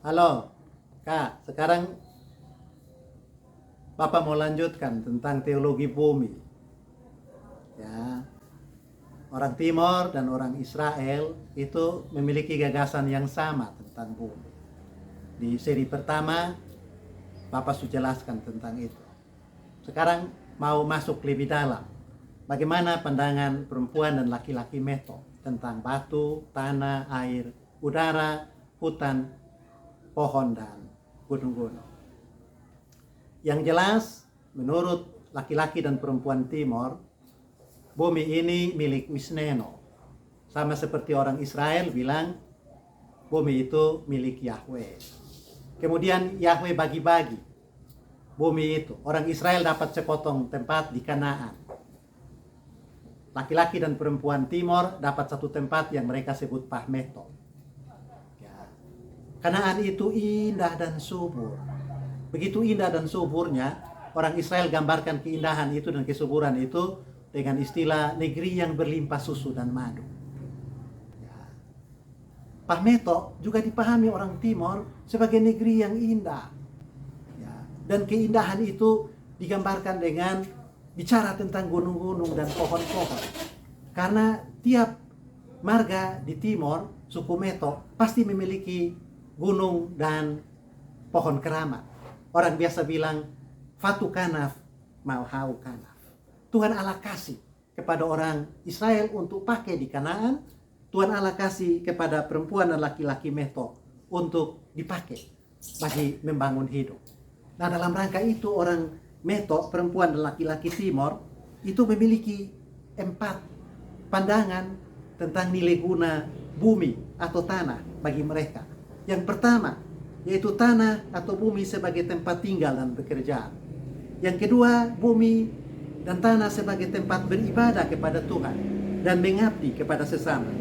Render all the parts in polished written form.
Halo, Kak. Sekarang Bapak mau lanjutkan tentang teologi bumi. Ya, orang Timor dan orang Israel itu memiliki gagasan yang sama tentang bumi. Di seri pertama, Bapak sudah jelaskan tentang itu. Sekarang mau masuk lebih dalam. Bagaimana pandangan perempuan dan laki-laki Meto tentang batu, tanah, air, udara, hutan, pohon, dan gunung-gunung. Yang jelas, menurut laki-laki dan perempuan Timor, bumi ini milik Wisneno. Sama seperti orang Israel bilang, bumi itu milik Yahweh. Kemudian Yahweh bagi-bagi bumi itu. Orang Israel dapat sepotong tempat di Kanaan. Laki-laki dan perempuan Timor dapat satu tempat yang mereka sebut Pahmeto. Ya. Kanaan itu indah dan subur. Begitu indah dan suburnya, orang Israel gambarkan keindahan itu dan kesuburan itu dengan istilah negeri yang berlimpah susu dan madu. Ya. Pahmeto juga dipahami orang Timor sebagai negeri yang indah. Ya. Dan keindahan itu digambarkan dengan bicara tentang gunung-gunung dan pohon-pohon. Karena tiap marga di Timor, suku Meto, pasti memiliki gunung dan pohon keramat. Orang biasa bilang, Fatu kanaf, malhau kanaf. Tuhan Allah kasih kepada orang Israel untuk pakai di Kanaan. Tuhan Allah kasih kepada perempuan dan laki-laki Meto untuk dipakai bagi membangun hidup. Nah, dalam rangka itu orang Meto, perempuan dan laki-laki Timor, itu memiliki 4 pandangan tentang nilai guna bumi atau tanah bagi mereka. Yang pertama, yaitu tanah atau bumi sebagai tempat tinggal dan bekerja. Yang kedua, bumi dan tanah sebagai tempat beribadah kepada Tuhan dan mengabdi kepada sesama.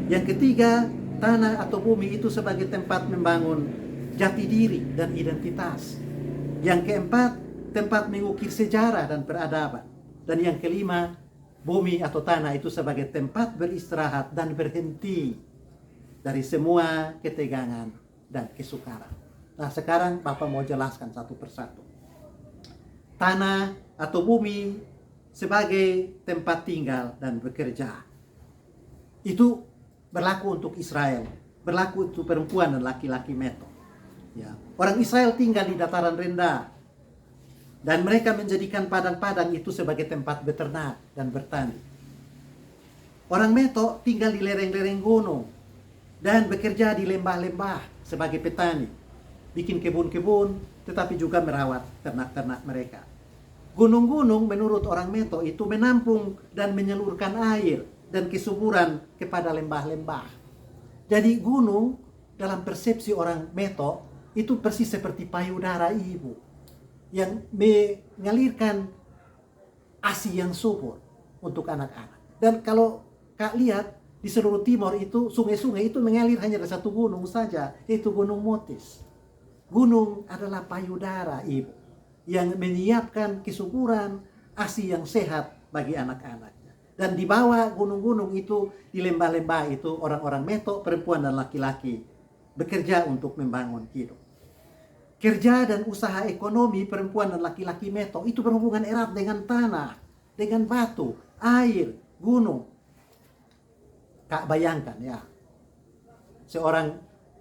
Yang ketiga, tanah atau bumi itu sebagai tempat membangun jati diri dan identitas. Yang keempat, tempat mengukir sejarah dan peradaban. Dan yang kelima, bumi atau tanah itu sebagai tempat beristirahat dan berhenti dari semua ketegangan dan kesukaran. Nah, sekarang Bapak mau jelaskan satu persatu. Tanah atau bumi sebagai tempat tinggal dan bekerja. Itu berlaku untuk Israel, berlaku untuk perempuan dan laki-laki Meto. Ya. Orang Israel tinggal di dataran rendah, dan mereka menjadikan padang-padang itu sebagai tempat beternak dan bertani. Orang Meto tinggal di lereng-lereng gunung dan bekerja di lembah-lembah sebagai petani. Bikin kebun-kebun, tetapi juga merawat ternak-ternak mereka. Gunung-gunung menurut orang Meto itu menampung dan menyalurkan air dan kesuburan kepada lembah-lembah. Jadi gunung dalam persepsi orang Meto itu persis seperti payudara ibu yang mengalirkan ASI yang subur untuk anak-anak. Dan kalau Kak lihat di seluruh Timor itu sungai-sungai itu mengalir hanya dari satu gunung saja, yaitu Gunung Motis. Gunung adalah payudara ibu yang menyiapkan kesuburan ASI yang sehat bagi anak-anaknya. Dan di bawah gunung-gunung itu, di lembah-lembah itu, orang-orang Meto, perempuan dan laki-laki bekerja untuk membangun hidup. Kerja dan usaha ekonomi perempuan dan laki-laki Meto itu berhubungan erat dengan tanah, dengan batu, air, gunung. Kak bayangkan ya, seorang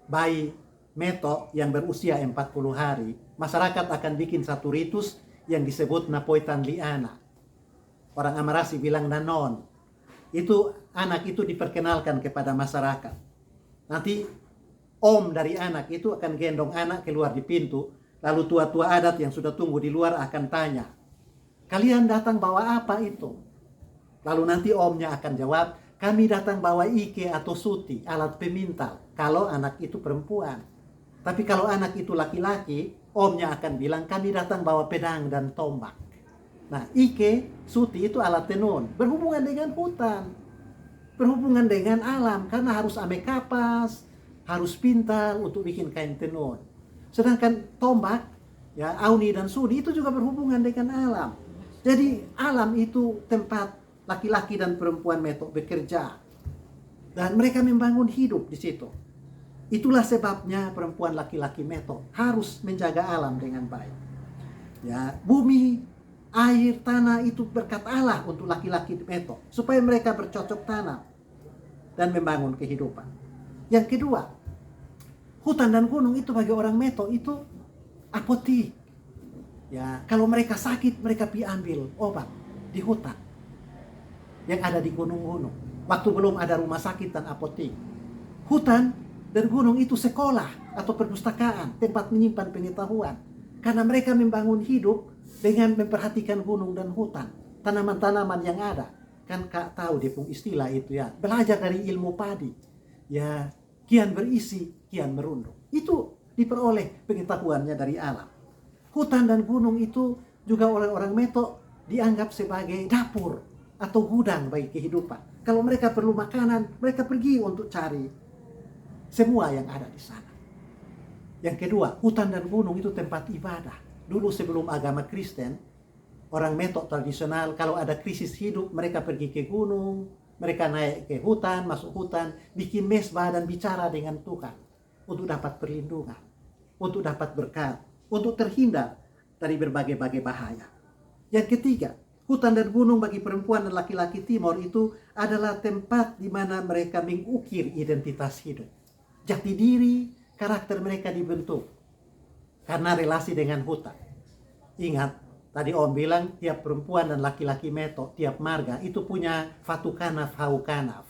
bayi Meto yang berusia 40 hari, masyarakat akan bikin satu ritus yang disebut Napoitan Liana. Orang Amarasi bilang nanon. Itu anak itu diperkenalkan kepada masyarakat. Nanti om dari anak itu akan gendong anak keluar di pintu, lalu tua-tua adat yang sudah tunggu di luar akan tanya, kalian datang bawa apa itu? Lalu nanti omnya akan jawab, kami datang bawa ike atau suti, alat pemintal, kalau anak itu perempuan. Tapi kalau anak itu laki-laki, omnya akan bilang, kami datang bawa pedang dan tombak. Nah, ike, suti itu alat tenun, berhubungan dengan hutan, berhubungan dengan alam, karena harus ame kapas, harus pintar untuk bikin kain tenun. Sedangkan tombak, ya, auni dan sudi itu juga berhubungan dengan alam. Jadi alam itu tempat laki-laki dan perempuan Meto bekerja. Dan mereka membangun hidup di situ. Itulah sebabnya perempuan laki-laki Meto harus menjaga alam dengan baik. Ya, bumi, air, tanah itu berkat Allah untuk laki-laki Meto supaya mereka bercocok tanam dan membangun kehidupan. Yang kedua, hutan dan gunung itu bagi orang Meto itu apotik. Ya, kalau mereka sakit mereka pergi ambil obat di hutan yang ada di gunung-gunung. Waktu belum ada rumah sakit dan apotik. Hutan dan gunung itu sekolah atau perpustakaan, tempat menyimpan pengetahuan. Karena mereka membangun hidup dengan memperhatikan gunung dan hutan, tanaman-tanaman yang ada. Kan Kak tahu dia punya istilah itu ya, belajar dari ilmu padi. Ya, kian berisi, kian merunduk. Itu diperoleh pengetahuannya dari alam. Hutan dan gunung itu juga oleh orang Meto dianggap sebagai dapur atau gudang bagi kehidupan. Kalau mereka perlu makanan, mereka pergi untuk cari semua yang ada di sana. Yang kedua, hutan dan gunung itu tempat ibadah. Dulu sebelum agama Kristen, orang Meto tradisional kalau ada krisis hidup, mereka pergi ke gunung, mereka naik ke hutan, masuk hutan, bikin mesbah dan bicara dengan Tuhan untuk dapat perlindungan, untuk dapat berkat, untuk terhindar dari berbagai-bagai bahaya. Yang ketiga, hutan dan gunung bagi perempuan dan laki-laki Timor itu adalah tempat di mana mereka mengukir identitas hidup. Jati diri, karakter mereka dibentuk karena relasi dengan hutan. Ingat, tadi Om bilang tiap perempuan dan laki-laki Meto, tiap marga itu punya fatu kanaf, hau kanaf.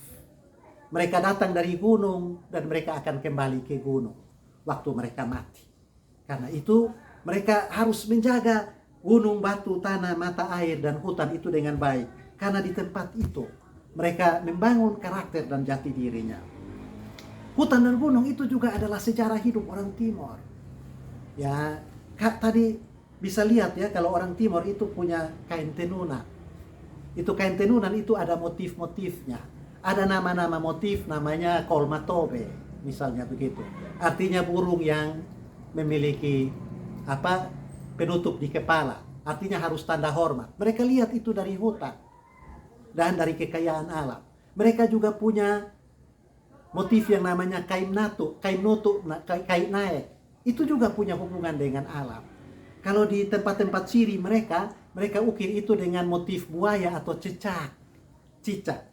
Mereka datang dari gunung dan mereka akan kembali ke gunung waktu mereka mati. Karena itu mereka harus menjaga gunung, batu, tanah, mata air, dan hutan itu dengan baik. Karena di tempat itu mereka membangun karakter dan jati dirinya. Hutan dan gunung itu juga adalah sejarah hidup orang Timor. Ya, Kak tadi bisa lihat ya kalau orang Timor itu punya kain tenunan. Itu kain tenunan itu ada motif-motifnya. Ada nama-nama motif namanya kolmatobe, misalnya begitu. Artinya burung yang memiliki penutup di kepala. Artinya harus tanda hormat. Mereka lihat itu dari hutan dan dari kekayaan alam. Mereka juga punya motif yang namanya kain natu, kain naik. Itu juga punya hubungan dengan alam. Kalau di tempat-tempat siri mereka ukir itu dengan motif buaya atau cicak.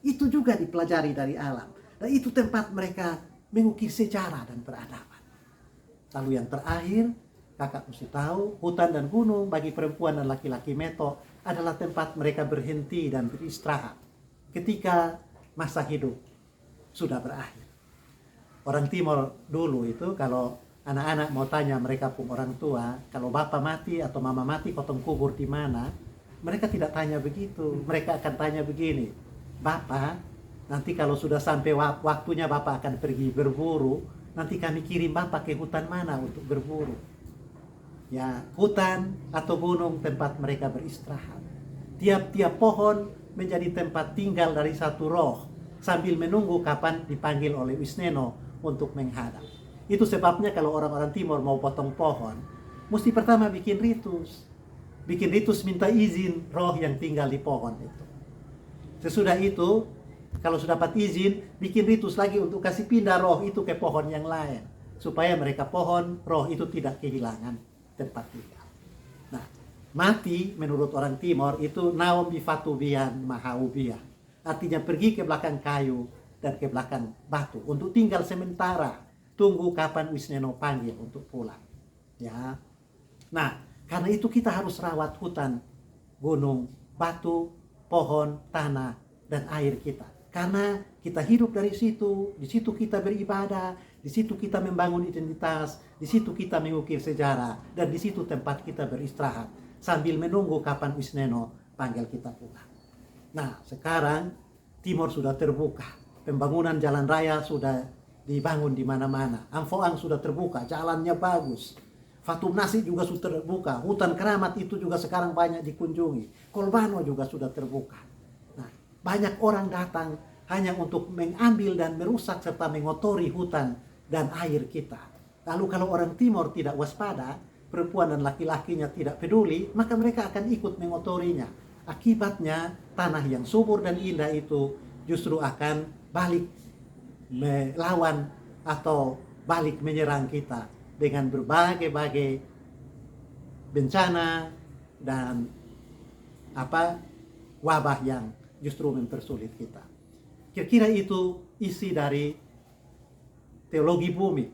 Itu juga dipelajari dari alam. Dan itu tempat mereka mengukir sejarah dan peradaban. Lalu yang terakhir, kakak mesti tahu, hutan dan gunung bagi perempuan dan laki-laki Meto adalah tempat mereka berhenti dan beristirahat ketika masa hidup sudah berakhir. Orang Timor dulu itu kalau anak-anak mau tanya mereka pun orang tua, kalau bapak mati atau mama mati, potong kubur di mana? Mereka tidak tanya begitu. Mereka akan tanya begini, Bapak, nanti kalau sudah sampai waktunya Bapak akan pergi berburu, nanti kami kirim Bapak ke hutan mana untuk berburu. Ya, hutan atau gunung tempat mereka beristirahat. Tiap-tiap pohon menjadi tempat tinggal dari satu roh, sambil menunggu kapan dipanggil oleh Wisneno untuk menghadap. Itu sebabnya kalau orang-orang Timor mau potong pohon, mesti pertama bikin ritus. Bikin ritus minta izin roh yang tinggal di pohon itu. Sesudah itu, kalau sudah dapat izin, bikin ritus lagi untuk kasih pindah roh itu ke pohon yang lain. Supaya mereka pohon, roh itu tidak kehilangan tempat tinggal. Nah, mati menurut orang Timor itu naom bifatubian mahaubian. Artinya pergi ke belakang kayu dan ke belakang batu untuk tinggal sementara, tunggu kapan Wisneno panggil untuk pulang. Ya. Nah, karena itu kita harus rawat hutan, gunung, batu, pohon, tanah, dan air kita. Karena kita hidup dari situ, di situ kita beribadah, di situ kita membangun identitas, di situ kita mengukir sejarah, dan di situ tempat kita beristirahat sambil menunggu kapan Wisneno panggil kita pulang. Nah, sekarang Timor sudah terbuka. Pembangunan jalan raya sudah dibangun di mana-mana. Amfoang sudah terbuka, jalannya bagus. Fatum Nasi juga sudah terbuka. Hutan Keramat itu juga sekarang banyak dikunjungi. Kolbano juga sudah terbuka. Nah, banyak orang datang hanya untuk mengambil dan merusak serta mengotori hutan dan air kita. Lalu kalau orang Timor tidak waspada, perempuan dan laki-lakinya tidak peduli, maka mereka akan ikut mengotorinya. Akibatnya tanah yang subur dan indah itu justru akan balik melawan atau balik menyerang kita dengan berbagai-bagai bencana dan wabah yang justru mempersulit kita. Kira-kira itu isi dari teologi bumi,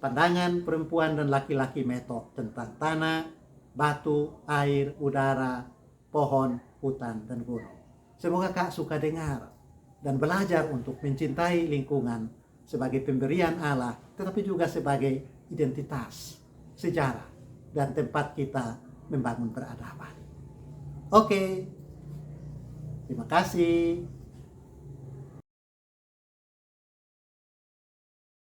pandangan perempuan dan laki-laki Meto tentang tanah, batu, air, udara, pohon, hutan, dan gunung. Semoga Kak suka dengar dan belajar untuk mencintai lingkungan sebagai pemberian Allah, tetapi juga sebagai identitas, sejarah, dan tempat kita membangun peradaban. Oke, terima kasih.